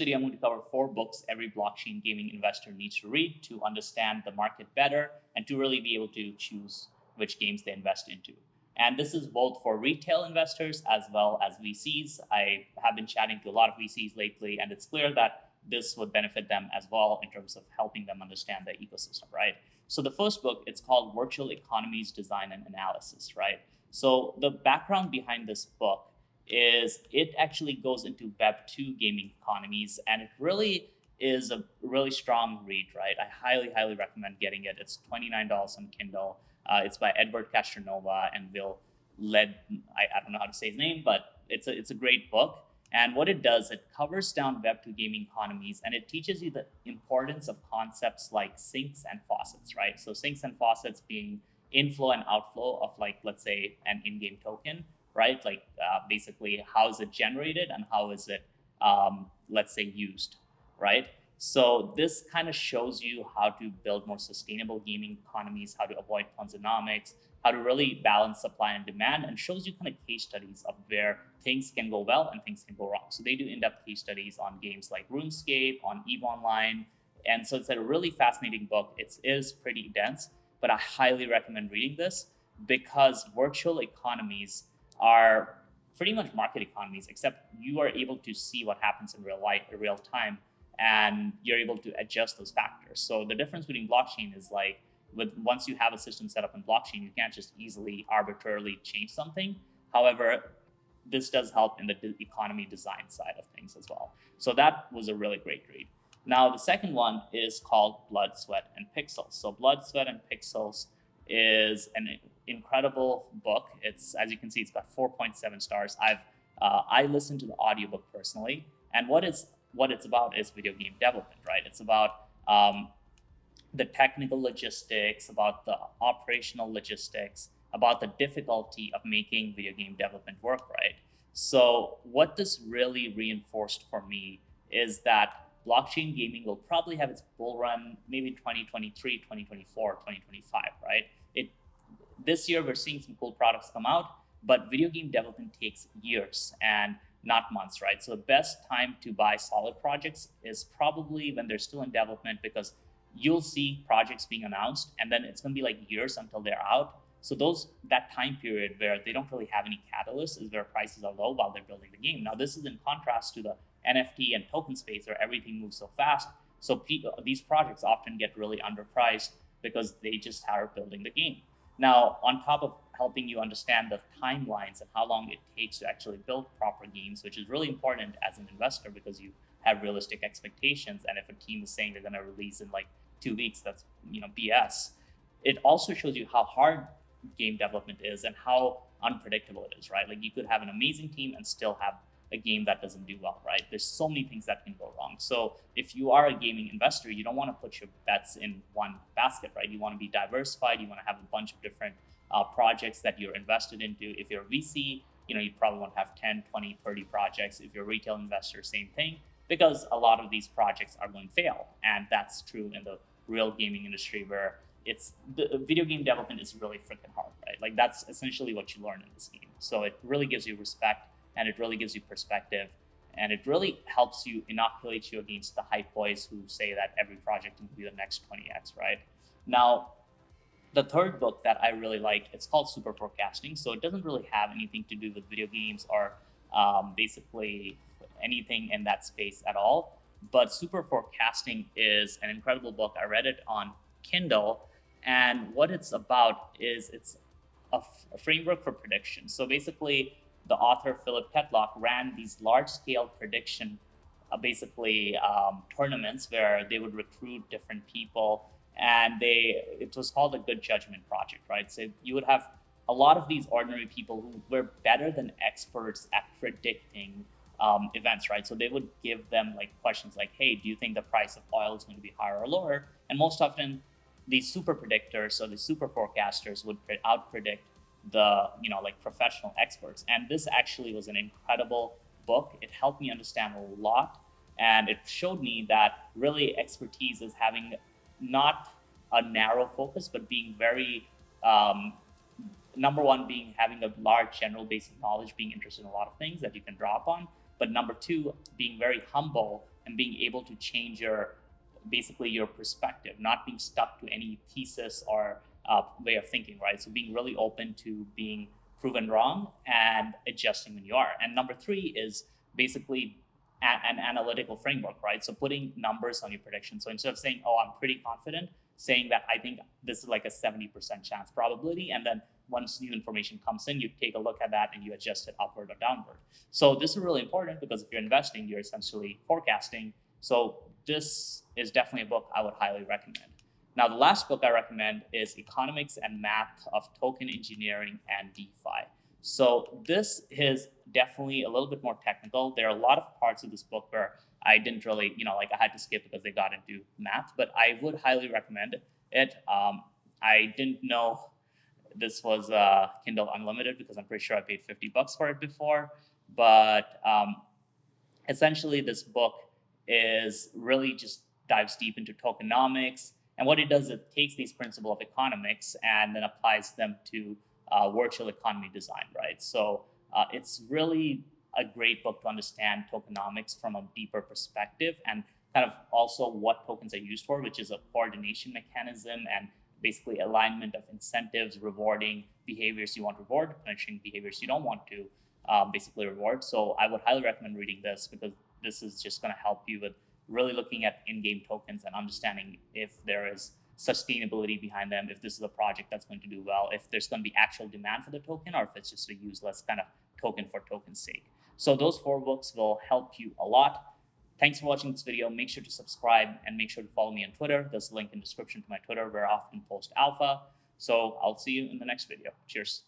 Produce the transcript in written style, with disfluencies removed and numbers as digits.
video, I'm going to cover 4 books every blockchain gaming investor needs to read to understand the market better and to really be able to choose which games they invest into. And this is both for retail investors as well as VCs. I have been chatting to a lot of VCs lately, and it's clear that this would benefit them as well in terms of helping them understand the ecosystem, right? So the first book, it's called Virtual Economies Design and Analysis, right? So the background behind this book is it actually goes into Web2 gaming economies, and it really is a really strong read, right? I highly recommend getting it. It's $29 on Kindle. It's by Edward Castronova and Will Led. I don't know how to say his name, but it's a great book. And what it does, it covers down Web2 gaming economies, and it teaches you the importance of concepts like sinks and faucets, right? So sinks and faucets being inflow and outflow of, like, let's say, an in-game token, right? Like basically how is it generated and how is it, let's say, used, right? So this kind of shows you how to build more sustainable gaming economies, how to avoid ponzinomics, how to really balance supply and demand, and shows you kind of case studies of where things can go well and things can go wrong. So they do in-depth case studies on games like RuneScape, on EVE Online. And so it's a really fascinating book. It is pretty dense, but I highly recommend reading this because virtual economies are pretty much market economies, except you are able to see what happens in real time, and you're able to adjust those factors. So the difference between blockchain is, like, once you have a system set up in blockchain, you can't just easily arbitrarily change something. However, this does help in the economy design side of things as well. So that was a really great read. Now, the second one is called Blood, Sweat, and Pixels. So Blood, Sweat, and Pixels is an incredible book. It's, as you can see, it's got 4.7 stars. I listened to the audiobook personally, and what it's about is video game development, right? It's about the technical logistics, about the operational logistics, about the difficulty of making video game development work, right? So what this really reinforced for me is that blockchain gaming will probably have its bull run maybe 2023, 2024, 2025, right? This year we're seeing some cool products come out, but video game development takes years and not months, right? So the best time to buy solid projects is probably when they're still in development, because you'll see projects being announced and then it's going to be like years until they're out. So that time period where they don't really have any catalyst is where prices are low while they're building the game. Now, this is in contrast to the NFT and token space where everything moves so fast. So these projects often get really underpriced because they just are building the game. Now, on top of helping you understand the timelines and how long it takes to actually build proper games, which is really important as an investor because you have realistic expectations. And if a team is saying they're going to release in like 2 weeks, that's BS. It also shows you how hard game development is and how unpredictable it is, right? Like, you could have an amazing team and still have a game that doesn't do well, right? There's so many things that can go wrong. So if you are a gaming investor, you don't want to put your bets in one basket, right? You want to be diversified. You want to have a bunch of different projects that you're invested into. If you're a VC, you probably want to have 10, 20, 30 projects. If you're a retail investor, same thing, because a lot of these projects are going to fail. And that's true in the real gaming industry, where the video game development is really freaking hard, right? Like, that's essentially what you learn in this game. So it really gives you respect, and it really gives you perspective, and it really helps you inoculate you against the hype boys who say that every project can be the next 20x, right? Now, the third book that I really like, it's called Superforecasting. So it doesn't really have anything to do with video games or basically anything in that space at all. But Superforecasting is an incredible book. I read it on Kindle, and what it's about is it's a framework for prediction. So basically, the author Philip Tetlock ran these large-scale prediction, tournaments where they would recruit different people, and it was called a good judgment project, right? So you would have a lot of these ordinary people who were better than experts at predicting events, right? So they would give them like questions like, hey, do you think the price of oil is going to be higher or lower? And most often, these super predictors or the super forecasters would out-predict the professional experts. And this actually was an incredible book. It helped me understand a lot, and it showed me that really expertise is having not a narrow focus, but being very number one, being having a large general basic knowledge, being interested in a lot of things that you can draw upon. But number two, being very humble and being able to change your perspective, not being stuck to any thesis or way of thinking, right? So being really open to being proven wrong and adjusting when you are. And number three is basically an analytical framework, right? So putting numbers on your prediction. So instead of saying, oh, I'm pretty confident, saying that I think this is like a 70% chance probability. And then once new information comes in, you take a look at that and you adjust it upward or downward. So this is really important because if you're investing, you're essentially forecasting. So this is definitely a book I would highly recommend. Now, the last book I recommend is Economics and Math of Token Engineering and DeFi. So this is definitely a little bit more technical. There are a lot of parts of this book where I didn't really, I had to skip because they got into math, but I would highly recommend it. I didn't know this was Kindle Unlimited because I'm pretty sure I paid $50 for it before. But essentially, this book is really just dives deep into tokenomics. And what it does, it takes these principles of economics and then applies them to virtual economy design, right? So it's really a great book to understand tokenomics from a deeper perspective and kind of also what tokens are used for, which is a coordination mechanism and basically alignment of incentives, rewarding behaviors you want to reward, punishing behaviors you don't want to basically reward. So I would highly recommend reading this because this is just going to help you with really looking at in-game tokens and understanding if there is sustainability behind them, if this is a project that's going to do well, if there's going to be actual demand for the token, or if it's just a useless kind of token for token's sake. So those 4 books will help you a lot. Thanks for watching this video. Make sure to subscribe and make sure to follow me on Twitter. There's a link in the description to my Twitter where I often post alpha. So I'll see you in the next video. Cheers.